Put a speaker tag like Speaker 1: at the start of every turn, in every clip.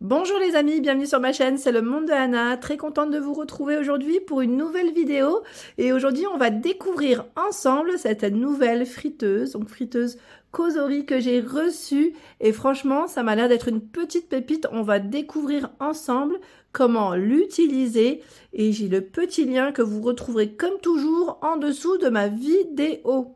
Speaker 1: Bonjour les amis, bienvenue sur ma chaîne, c'est le monde de Anna. Très contente de vous retrouver aujourd'hui pour une nouvelle vidéo. Et aujourd'hui, on va découvrir ensemble cette nouvelle friteuse, donc friteuse Cosori que j'ai reçue. Et franchement, ça m'a l'air d'être une petite pépite. On va découvrir ensemble comment l'utiliser. Et j'ai le petit lien que vous retrouverez comme toujours en dessous de ma vidéo.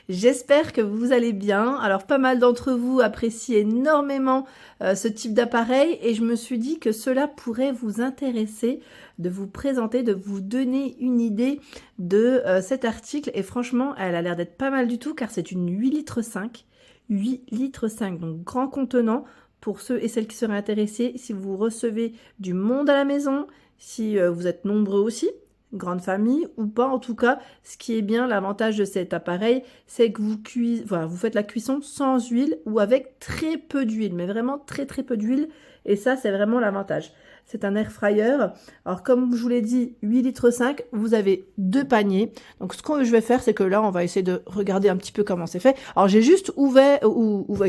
Speaker 1: J'espère que vous allez bien. Alors, pas mal d'entre vous apprécient énormément ce type d'appareil et je me suis dit que cela pourrait vous intéresser de vous présenter, de vous donner une idée de cet article. Et franchement, elle a l'air d'être pas mal du tout car c'est une 8 litres 5. 8 litres 5, donc grand contenant pour ceux et celles qui seraient intéressés. Si vous recevez du monde à la maison, si vous êtes nombreux aussi, grande famille ou pas, en tout cas, ce qui est bien, l'avantage de cet appareil, c'est que vous faites la cuisson sans huile ou avec très peu d'huile, mais vraiment très peu d'huile, et ça, c'est vraiment l'avantage. C'est un air fryer. Alors, comme je vous l'ai dit, 8 litres 5, vous avez deux paniers. Donc, ce que je vais faire, c'est que là, on va essayer de regarder un petit peu comment c'est fait. Alors, j'ai juste ouvert,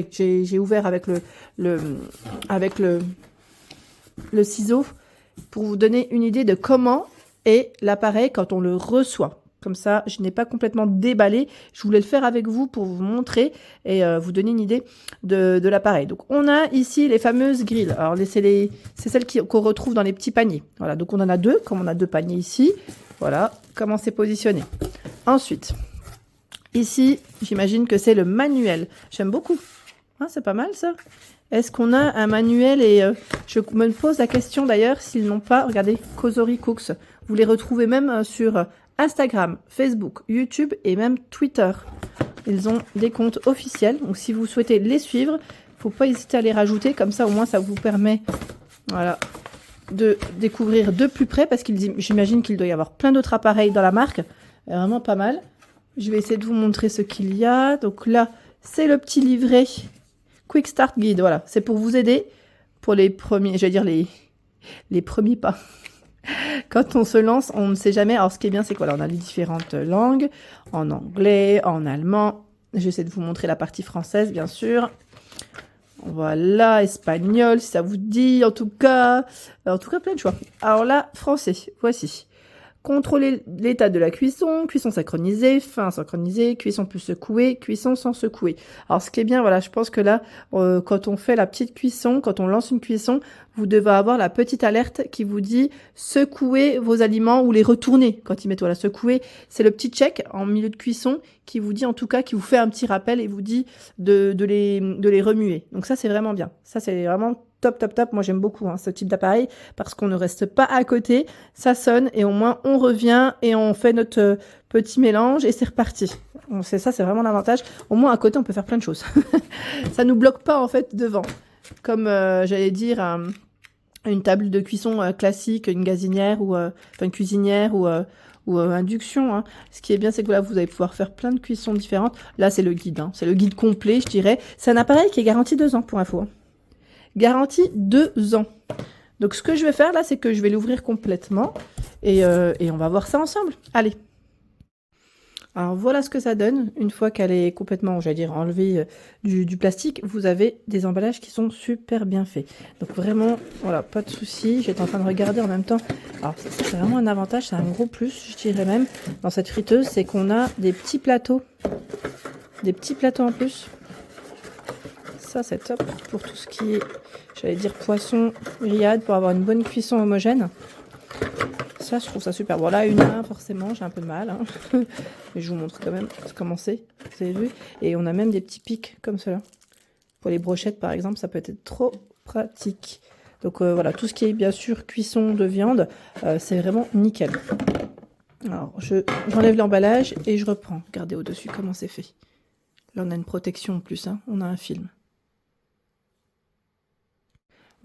Speaker 1: j'ai ouvert avec avec le ciseau pour vous donner une idée de comment est l'appareil quand on le reçoit. Comme ça, je n'ai pas complètement déballé. Je voulais le faire avec vous pour vous montrer et vous donner une idée de l'appareil. Donc, on a ici les fameuses grilles. Alors, c'est celles qu'on retrouve dans les petits paniers. Voilà, donc on en a deux, comme on a deux paniers ici. Voilà, comment c'est positionné. Ensuite, ici, j'imagine que c'est le manuel. J'aime beaucoup. Hein, c'est pas mal, ça. Est-ce qu'on a un manuel? Et je me pose la question d'ailleurs s'ils n'ont pas, regardez, Cosori Cooks. Vous les retrouvez même sur Instagram, Facebook, YouTube et même Twitter. Ils ont des comptes officiels. Donc si vous souhaitez les suivre, il ne faut pas hésiter à les rajouter. Comme ça, au moins, ça vous permet voilà, de découvrir de plus près. Parce que j'imagine qu'il doit y avoir plein d'autres appareils dans la marque. Vraiment pas mal. Je vais essayer de vous montrer ce qu'il y a. Donc là, c'est le petit livret Quick Start Guide. Voilà, c'est pour vous aider pour les premiers, j'allais dire les premiers pas. Quand on se lance, on ne sait jamais. Alors, ce qui est bien, c'est qu'on a les différentes langues, en anglais, en allemand. J'essaie de vous montrer la partie française, bien sûr. Voilà, espagnol, si ça vous dit, en tout cas, plein de choix. Alors là, français, voici. Contrôler l'état de la cuisson, cuisson synchronisée, fin synchronisée, cuisson plus secouée, cuisson sans secouer. Alors ce qui est bien, voilà, je pense que là, quand on fait la petite cuisson, quand on lance une cuisson, vous devez avoir la petite alerte qui vous dit secouer vos aliments ou les retourner. Quand ils mettent voilà, secouer, c'est le petit check en milieu de cuisson qui vous dit en tout cas, qui vous fait un petit rappel et vous dit de les remuer. Donc ça, c'est vraiment bien. Ça, c'est vraiment top. Moi, j'aime beaucoup ce type d'appareil parce qu'on ne reste pas à côté. Ça sonne et au moins, on revient et on fait notre petit mélange et c'est reparti. C'est ça, c'est vraiment l'avantage. Au moins, à côté, on peut faire plein de choses. Ça nous bloque pas, en fait, devant. Comme, j'allais dire, une table de cuisson classique, une gazinière ou une cuisinière ou induction. Hein. Ce qui est bien, c'est que là, vous allez pouvoir faire plein de cuissons différentes. Là, c'est le guide. Hein. C'est le guide complet, je dirais. C'est un appareil qui est garanti 2 ans, pour info. Hein. Garantie 2 ans. Donc, ce que je vais faire là, c'est que je vais l'ouvrir complètement et on va voir ça ensemble. Allez. Alors, voilà ce que ça donne. Une fois qu'elle est complètement, j'allais dire, enlevée du plastique, vous avez des emballages qui sont super bien faits. Donc, vraiment, voilà, pas de souci. J'étais en train de regarder en même temps. Alors, ça, c'est vraiment un avantage, c'est un gros plus, je dirais même, dans cette friteuse, c'est qu'on a des petits plateaux. Des petits plateaux en plus. Ça, c'est top pour tout ce qui est, j'allais dire, poisson, grillade, pour avoir une bonne cuisson homogène. Ça, je trouve ça super. Bon, là, une main, forcément, j'ai un peu de mal. Hein. Mais je vous montre quand même comment c'est. Vous avez vu? Et on a même des petits pics comme cela. Pour les brochettes, par exemple, ça peut être trop pratique. Donc, voilà, tout ce qui est, bien sûr, cuisson de viande, c'est vraiment nickel. Alors, j'enlève l'emballage et je reprends. Regardez au-dessus comment c'est fait. Là, on a une protection en plus. Hein. On a un film.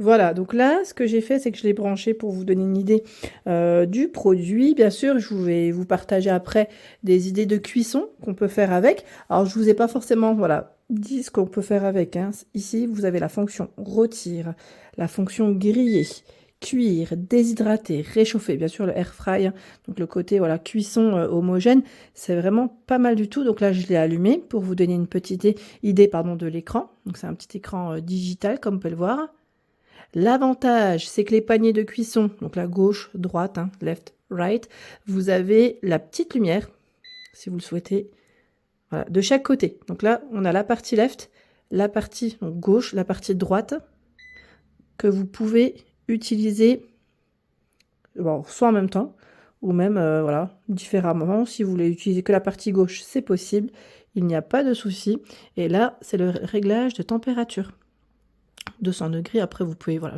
Speaker 1: Voilà, donc là, ce que j'ai fait, c'est que je l'ai branché pour vous donner une idée du produit. Bien sûr, je vais vous partager après des idées de cuisson qu'on peut faire avec. Alors, je vous ai pas forcément, voilà, dit ce qu'on peut faire avec. Hein. Ici, vous avez la fonction rôtir, la fonction griller, cuire, déshydrater, réchauffer. Bien sûr, le air fry, hein. Donc le côté, voilà, cuisson homogène, c'est vraiment pas mal du tout. Donc là, je l'ai allumé pour vous donner une petite idée, pardon, de l'écran. Donc c'est un petit écran digital, comme on peut le voir. L'avantage, c'est que les paniers de cuisson, donc la gauche, droite, hein, left, right, vous avez la petite lumière, si vous le souhaitez, voilà, de chaque côté. Donc là, on a la partie left, la partie donc gauche, la partie droite, que vous pouvez utiliser bon, soit en même temps, ou même voilà, différemment. Si vous voulez utiliser que la partie gauche, c'est possible, il n'y a pas de souci. Et là, c'est le réglage de température. 200 degrés, après vous pouvez voilà,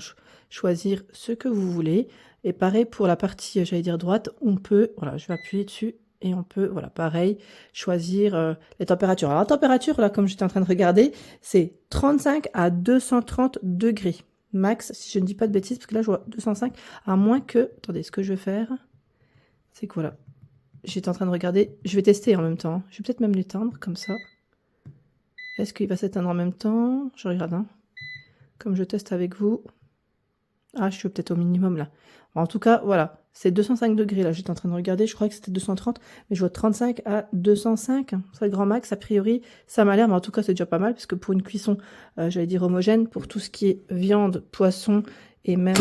Speaker 1: choisir ce que vous voulez. Et pareil pour la partie, j'allais dire droite, on peut, voilà, je vais appuyer dessus, et on peut, voilà, pareil, choisir les températures. Alors la température, là, comme j'étais en train de regarder, c'est 35 à 230 degrés. Max, si je ne dis pas de bêtises, parce que là, je vois 205, à moins que... Attendez, ce que je vais faire, c'est que voilà, j'étais en train de regarder, je vais tester en même temps. Je vais peut-être même l'éteindre, comme ça. Est-ce qu'il va s'éteindre en même temps? Je regarde, hein. Comme je teste avec vous. Ah, je suis peut-être au minimum, là. En tout cas, voilà, c'est 205 degrés, là, j'étais en train de regarder, je crois que c'était 230, mais je vois 35 à 205, c'est le grand max, a priori, ça m'a l'air, mais en tout cas, c'est déjà pas mal, parce que pour une cuisson, j'allais dire homogène, pour tout ce qui est viande, poisson, et même,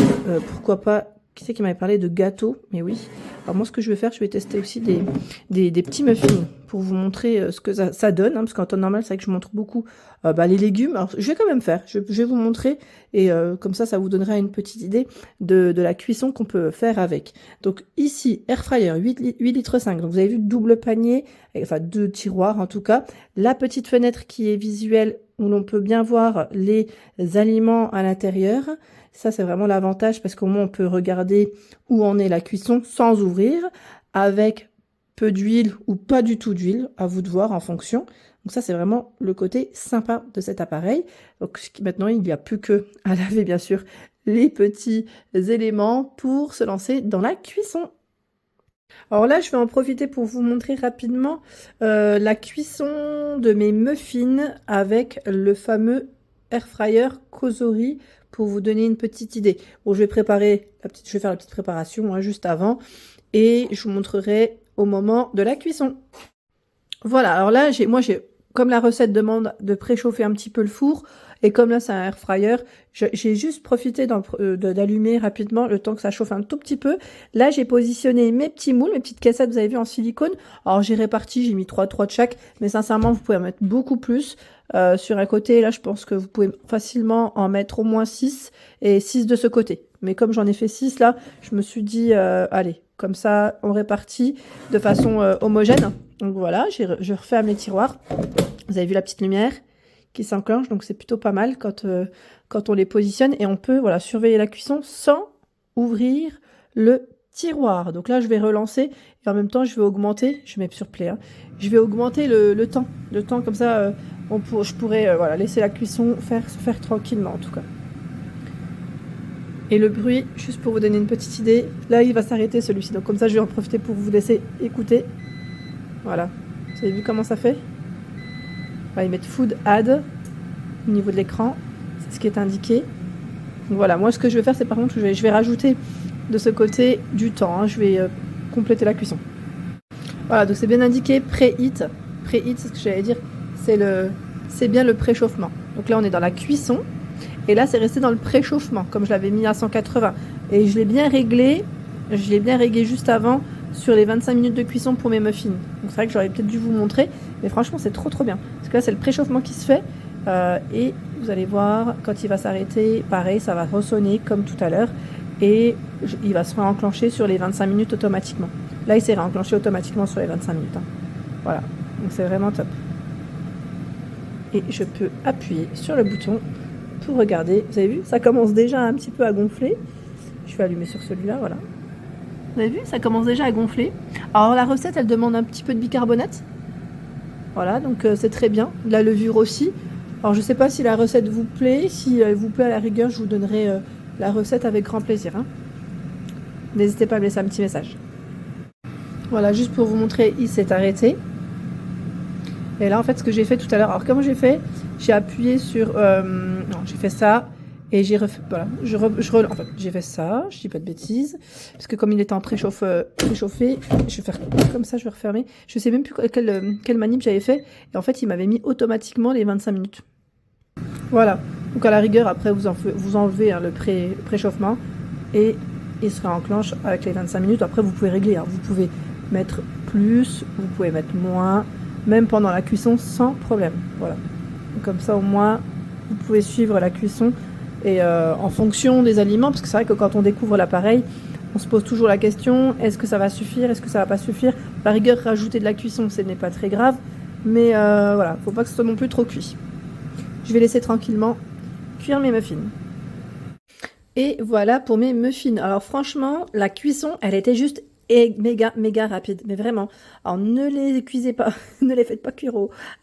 Speaker 1: pourquoi pas, qui c'est qui m'avait parlé de gâteau, mais oui. Alors moi, ce que je vais faire, je vais tester aussi des petits muffins, pour vous montrer ce que ça donne, hein, parce qu'en temps normal, c'est vrai que je montre beaucoup les légumes. Alors, je vais quand même faire, je vais vous montrer, et comme ça vous donnera une petite idée de la cuisson qu'on peut faire avec. Donc ici, air fryer, 8 litres 5, donc vous avez vu, double panier, enfin 2 tiroirs en tout cas, la petite fenêtre qui est visuelle, où l'on peut bien voir les aliments à l'intérieur. Ça, c'est vraiment l'avantage, parce qu'au moins, on peut regarder où en est la cuisson sans ouvrir, avec peu d'huile ou pas du tout d'huile, à vous de voir en fonction. Donc ça, c'est vraiment le côté sympa de cet appareil. Donc maintenant, il n'y a plus que à laver, bien sûr, les petits éléments pour se lancer dans la cuisson. Alors là, je vais en profiter pour vous montrer rapidement la cuisson de mes muffins avec le fameux air fryer Cosori, pour vous donner une petite idée. Bon, je vais faire la petite préparation hein, juste avant, et je vous montrerai au moment de la cuisson. Voilà, alors là, comme la recette demande de préchauffer un petit peu le four, et comme là c'est un air fryer, j'ai juste profité d'allumer rapidement le temps que ça chauffe un tout petit peu. Là, j'ai positionné mes petits moules, mes petites caissettes, vous avez vu, en silicone. Alors j'ai réparti, j'ai mis 3 de chaque, mais sincèrement, vous pouvez en mettre beaucoup plus. Sur un côté, là, je pense que vous pouvez facilement en mettre au moins 6, et 6 de ce côté. Mais comme j'en ai fait 6 là, je me suis dit, allez, comme ça, on répartit de façon homogène. Donc voilà, je referme les tiroirs. Vous avez vu la petite lumière qui s'enclenche, donc c'est plutôt pas mal quand on les positionne, et on peut voilà, surveiller la cuisson sans ouvrir le tiroir. Donc là, je vais relancer, et en même temps, je vais augmenter, je mets sur play, hein, je vais augmenter le temps. Le temps, comme ça, je pourrais voilà, laisser la cuisson se faire tranquillement, en tout cas. Et le bruit, juste pour vous donner une petite idée, là, il va s'arrêter celui-ci. Donc comme ça, je vais en profiter pour vous laisser écouter. Voilà. Vous avez vu comment ça fait? On va y mettre Food Add au niveau de l'écran. C'est ce qui est indiqué. Donc voilà, moi ce que je vais faire, c'est par contre, je vais rajouter de ce côté du temps. Hein. Je vais compléter la cuisson. Voilà, donc c'est bien indiqué Preheat. Preheat, c'est ce que j'allais dire. C'est bien le préchauffement. Donc là, on est dans la cuisson. Et là, c'est resté dans le préchauffement, comme je l'avais mis à 180. Et je l'ai bien réglé juste avant sur les 25 minutes de cuisson pour mes muffins. Donc c'est vrai que j'aurais peut-être dû vous montrer, mais franchement c'est trop bien. Parce que là c'est le préchauffement qui se fait, et vous allez voir, quand il va s'arrêter, pareil, ça va ressonner comme tout à l'heure, et il va se réenclencher sur les 25 minutes automatiquement. Là il s'est réenclenché automatiquement sur les 25 minutes. Hein. Voilà, donc c'est vraiment top. Et je peux appuyer sur le bouton pour regarder. Vous avez vu, ça commence déjà un petit peu à gonfler. Je vais allumer sur celui-là, voilà. Vous avez vu, ça commence déjà à gonfler. Alors la recette, elle demande un petit peu de bicarbonate. Voilà, donc c'est très bien. La levure aussi. Alors je ne sais pas si la recette vous plaît. Si elle vous plaît, à la rigueur, je vous donnerai la recette avec grand plaisir. Hein. N'hésitez pas à me laisser un petit message. Voilà, juste pour vous montrer, il s'est arrêté. Et là, en fait, ce que j'ai fait tout à l'heure, alors comment j'ai fait? J'ai appuyé sur... non, j'ai fait ça. Et j'ai refait, voilà, en fait, j'ai fait ça, je dis pas de bêtises, parce que comme il était en préchauffé, je vais faire comme ça, je vais refermer. Je sais même plus quelle manip j'avais fait, et en fait, il m'avait mis automatiquement les 25 minutes. Voilà, Donc à la rigueur, après vous enlevez hein, le préchauffement et il se réenclenche avec les 25 minutes. Après vous pouvez régler, hein. Vous pouvez mettre plus, vous pouvez mettre moins, même pendant la cuisson sans problème. Voilà. Donc, comme ça au moins vous pouvez suivre la cuisson et en fonction des aliments, parce que c'est vrai que quand on découvre l'appareil, on se pose toujours la question, est-ce que ça va suffire, est-ce que ça va pas suffire? Par rigueur, rajouter de la cuisson, ce n'est pas très grave, mais voilà, faut pas que ce soit non plus trop cuit. Je vais laisser tranquillement cuire mes muffins. Et voilà pour mes muffins. Alors franchement, la cuisson, elle était juste méga rapide, mais vraiment. Alors ne les cuisez pas, ne les faites pas cuire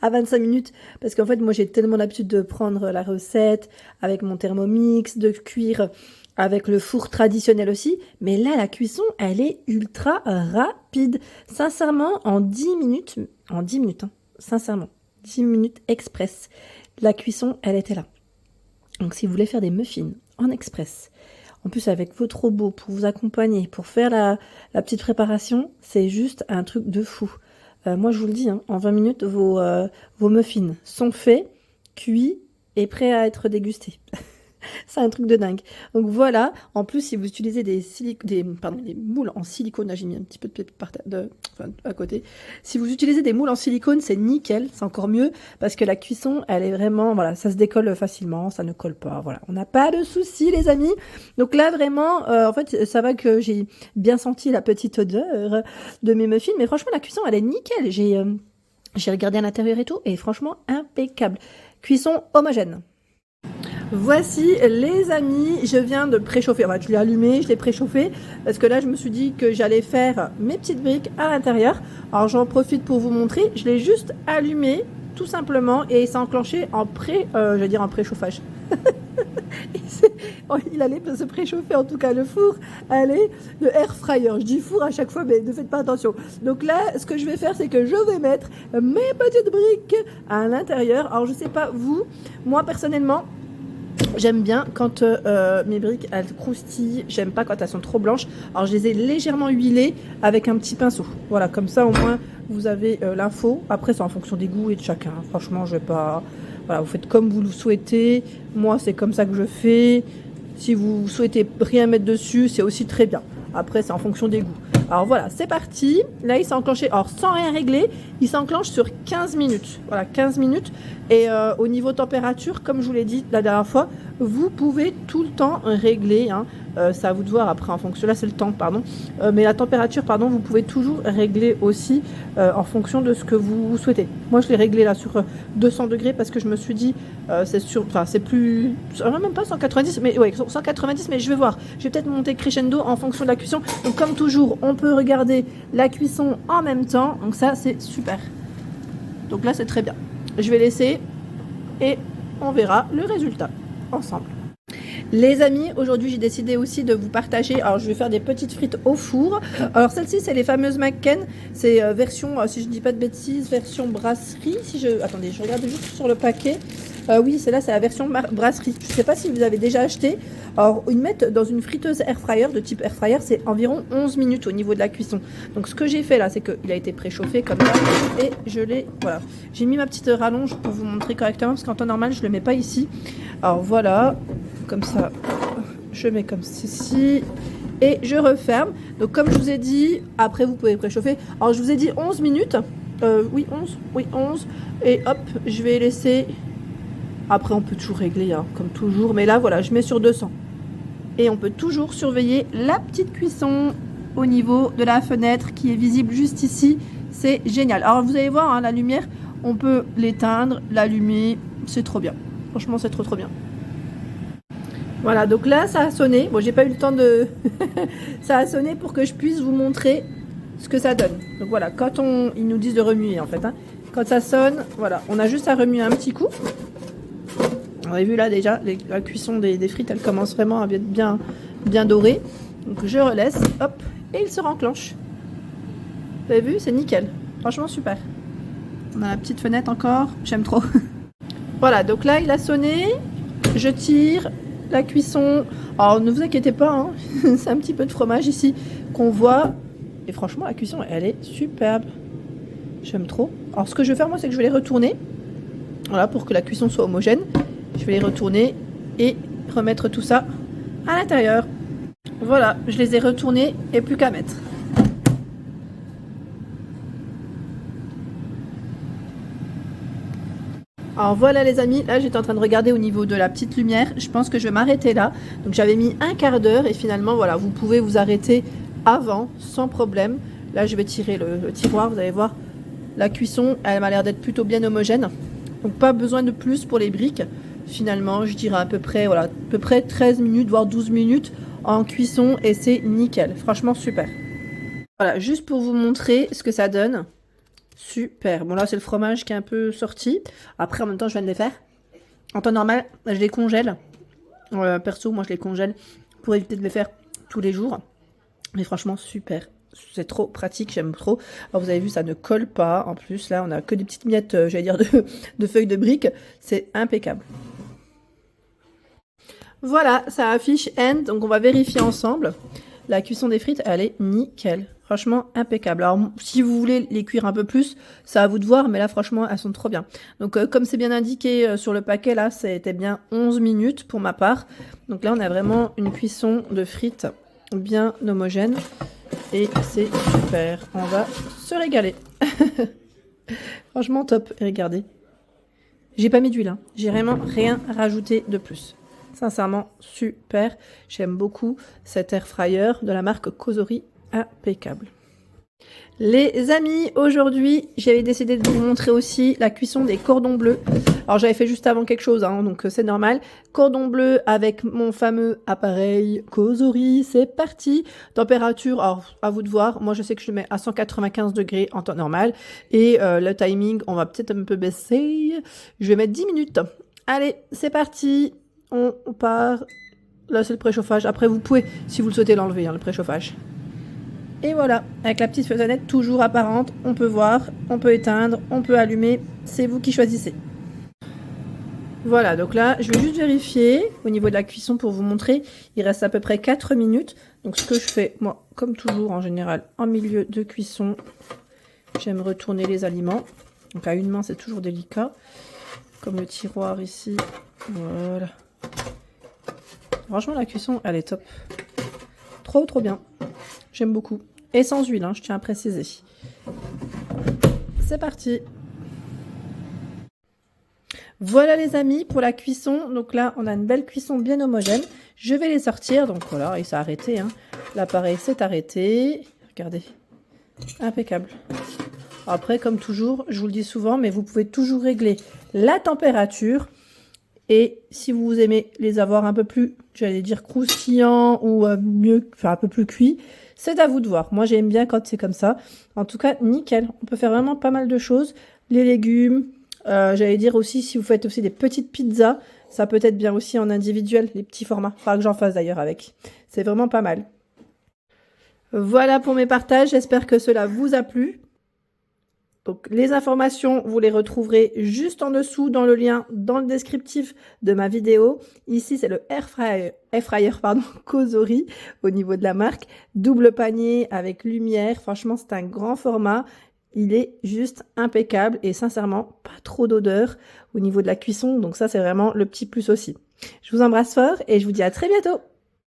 Speaker 1: à 25 minutes, parce qu'en fait moi j'ai tellement l'habitude de prendre la recette avec mon Thermomix, de cuire avec le four traditionnel aussi, mais là la cuisson elle est ultra rapide. Sincèrement en 10 minutes, hein, sincèrement, 10 minutes express, la cuisson elle était là. Donc si vous voulez faire des muffins en express, en plus avec votre robot pour vous accompagner, pour faire la petite préparation, c'est juste un truc de fou. Moi je vous le dis, hein, en 20 minutes, vos muffins sont faits, cuits et prêts à être dégustés. C'est un truc de dingue. Donc voilà, en plus si vous utilisez des moules en silicone, là j'ai mis un petit peu de papier à côté. Si vous utilisez des moules en silicone, c'est nickel, c'est encore mieux parce que la cuisson, elle est vraiment, voilà, ça se décolle facilement, ça ne colle pas, voilà. On n'a pas de soucis les amis. Donc là vraiment, en fait, ça va que j'ai bien senti la petite odeur de mes muffins, mais franchement la cuisson, elle est nickel. J'ai regardé à l'intérieur et tout, et franchement impeccable. Cuisson homogène. Voici les amis, je viens de préchauffer, enfin, je l'ai allumé, je l'ai préchauffé parce que là je me suis dit que j'allais faire mes petites briques à l'intérieur. Alors j'en profite pour vous montrer, je l'ai juste allumé tout simplement et il s'est enclenché en préchauffage. Il allait se préchauffer, en tout cas le four allait, le air fryer, je dis four à chaque fois mais ne faites pas attention. Donc là ce que je vais faire c'est que je vais mettre mes petites briques à l'intérieur. Alors je sais pas vous, moi personnellement j'aime bien quand mes briques elles croustillent, j'aime pas quand elles sont trop blanches. Alors je les ai légèrement huilées avec un petit pinceau. Voilà, comme ça au moins vous avez l'info. Après c'est en fonction des goûts et de chacun. Franchement je vais pas... Voilà, vous faites comme vous le souhaitez. Moi c'est comme ça que je fais. Si vous souhaitez rien mettre dessus, c'est aussi très bien. Après c'est en fonction des goûts. Alors voilà, c'est parti. Là il s'est enclenché, alors sans rien régler, il s'enclenche sur 15 minutes. Voilà, 15 minutes. Et au niveau température, comme je vous l'ai dit la dernière fois, vous pouvez tout le temps régler, hein. C'est à vous de voir après en fonction, là c'est le temps, pardon. Mais la température, pardon, vous pouvez toujours régler aussi en fonction de ce que vous souhaitez. Moi je l'ai réglé là sur 200 degrés parce que je me suis dit, c'est plus, même pas 190, mais ouais, 190, mais je vais voir. Je vais peut-être monter crescendo en fonction de la cuisson. Donc comme toujours, on peut regarder la cuisson en même temps, donc ça c'est super. Donc là c'est très bien. Je vais laisser et on verra le résultat ensemble. Les amis, aujourd'hui j'ai décidé aussi de vous partager, alors je vais faire des petites frites au four. Alors celle-ci c'est les fameuses McCain, c'est version, si je dis pas de bêtises, version brasserie. Attendez, je regarde juste sur le paquet. Oui, celle-là c'est la version brasserie. Je ne sais pas si vous avez déjà acheté. Alors ils mettent dans une friteuse air fryer, de type air fryer, c'est environ 11 minutes au niveau de la cuisson. Donc ce que j'ai fait là, c'est qu'il a été préchauffé comme ça et je l'ai, voilà. J'ai mis ma petite rallonge pour vous montrer correctement parce qu'en temps normal je ne le mets pas ici. Alors voilà, comme ça, je mets comme ceci et je referme. Donc comme je vous ai dit, après vous pouvez préchauffer. Alors je vous ai dit 11 minutes, oui 11, et hop, je vais laisser... Après on peut toujours régler, hein, comme toujours, mais là voilà, je mets sur 200. Et on peut toujours surveiller la petite cuisson au niveau de la fenêtre qui est visible juste ici. C'est génial. Alors vous allez voir, hein, la lumière, on peut l'éteindre, l'allumer, c'est trop bien. Franchement c'est trop bien. Voilà, donc là ça a sonné. Bon, j'ai pas eu le temps de... ça a sonné pour que je puisse vous montrer ce que ça donne. Donc voilà, quand ils nous disent de remuer en fait, hein. Quand ça sonne, voilà, on a juste à remuer un petit coup. Vous avez vu là déjà, la cuisson des frites, elle commence vraiment à être bien dorée. Donc je relaisse, hop, et il se renclenche. Vous avez vu, c'est nickel. Franchement super. On a la petite fenêtre encore, j'aime trop. Voilà, donc là il a sonné. Je tire la cuisson. Alors ne vous inquiétez pas, hein. C'est un petit peu de fromage ici qu'on voit. Et franchement la cuisson elle est superbe. J'aime trop. Alors ce que je vais faire moi c'est que je vais les retourner. Voilà, pour que la cuisson soit homogène. Je vais les retourner et remettre tout ça à l'intérieur. Voilà, je les ai retournés et plus qu'à mettre. Alors voilà les amis, là j'étais en train de regarder au niveau de la petite lumière, je pense que je vais m'arrêter là. Donc j'avais mis un quart d'heure et finalement voilà, vous pouvez vous arrêter avant sans problème. Là je vais tirer le tiroir, vous allez voir, la cuisson elle m'a l'air d'être plutôt bien homogène. Donc pas besoin de plus pour les briques. Finalement je dirais à peu près, voilà, à peu près 13 minutes voire 12 minutes en cuisson et c'est nickel, franchement super. Voilà, juste pour vous montrer ce que ça donne. Super. Bon là c'est le fromage qui est un peu sorti. Après en même temps je viens de les faire. En temps normal je les congèle. Perso moi je les congèle pour éviter de les faire tous les jours. Mais franchement super. C'est trop pratique, j'aime trop. Alors vous avez vu ça ne colle pas. En plus là on a que des petites miettes j'allais dire de feuilles de briques. C'est impeccable. Voilà, ça affiche end. Donc on va vérifier ensemble. La cuisson des frites elle est nickel. Franchement, impeccable. Alors, si vous voulez les cuire un peu plus, c'est à vous de voir, mais là, franchement, elles sont trop bien. Donc, comme c'est bien indiqué sur le paquet, là, c'était bien 11 minutes pour ma part. Donc là, on a vraiment une cuisson de frites bien homogène. Et c'est super. On va se régaler. Franchement, top. Et regardez. J'ai pas mis d'huile, hein. J'ai vraiment rien rajouté de plus. Sincèrement, super. J'aime beaucoup cet air fryer de la marque Cosori. Impeccable. Les amis, aujourd'hui, j'avais décidé de vous montrer aussi la cuisson des cordons bleus. Alors, j'avais fait juste avant quelque chose, hein, donc c'est normal. Cordon bleu avec mon fameux appareil Cosori, c'est parti. Température, alors, à vous de voir. Moi, je sais que je le mets à 195 degrés en temps normal. Et le timing, on va peut-être un peu baisser. Je vais mettre 10 minutes. Allez, c'est parti. On part. Là, c'est le préchauffage. Après, vous pouvez, si vous le souhaitez, l'enlever, hein, le préchauffage. Et voilà, avec la petite fenêtre toujours apparente, on peut voir, on peut éteindre, on peut allumer, c'est vous qui choisissez. Voilà, donc là, je vais juste vérifier au niveau de la cuisson pour vous montrer. Il reste à peu près 4 minutes. Donc ce que je fais, moi, comme toujours en général, en milieu de cuisson, j'aime retourner les aliments. Donc à une main, c'est toujours délicat. Comme le tiroir ici. Voilà. Franchement, la cuisson, elle est top. Trop bien. J'aime beaucoup. Et sans huile, hein, je tiens à préciser. C'est parti. Voilà les amis pour la cuisson. Donc là, on a une belle cuisson bien homogène. Je vais les sortir. Donc voilà, il s'est arrêté. Hein. L'appareil s'est arrêté. Regardez. Impeccable. Après, comme toujours, je vous le dis souvent, mais vous pouvez toujours régler la température. Et si vous aimez les avoir un peu plus, j'allais dire croustillants ou mieux, enfin un peu plus cuits, c'est à vous de voir. Moi, j'aime bien quand c'est comme ça. En tout cas, nickel. On peut faire vraiment pas mal de choses. Les légumes, j'allais dire aussi, si vous faites aussi des petites pizzas, ça peut être bien aussi en individuel, les petits formats. Il faudra que j'en fasse d'ailleurs avec. C'est vraiment pas mal. Voilà pour mes partages. J'espère que cela vous a plu. Donc, les informations, vous les retrouverez juste en dessous dans le lien, dans le descriptif de ma vidéo. Ici, c'est le air fryer Cosori au niveau de la marque. Double panier avec lumière. Franchement, c'est un grand format. Il est juste impeccable et sincèrement, pas trop d'odeur au niveau de la cuisson. Donc ça, c'est vraiment le petit plus aussi. Je vous embrasse fort et je vous dis à très bientôt.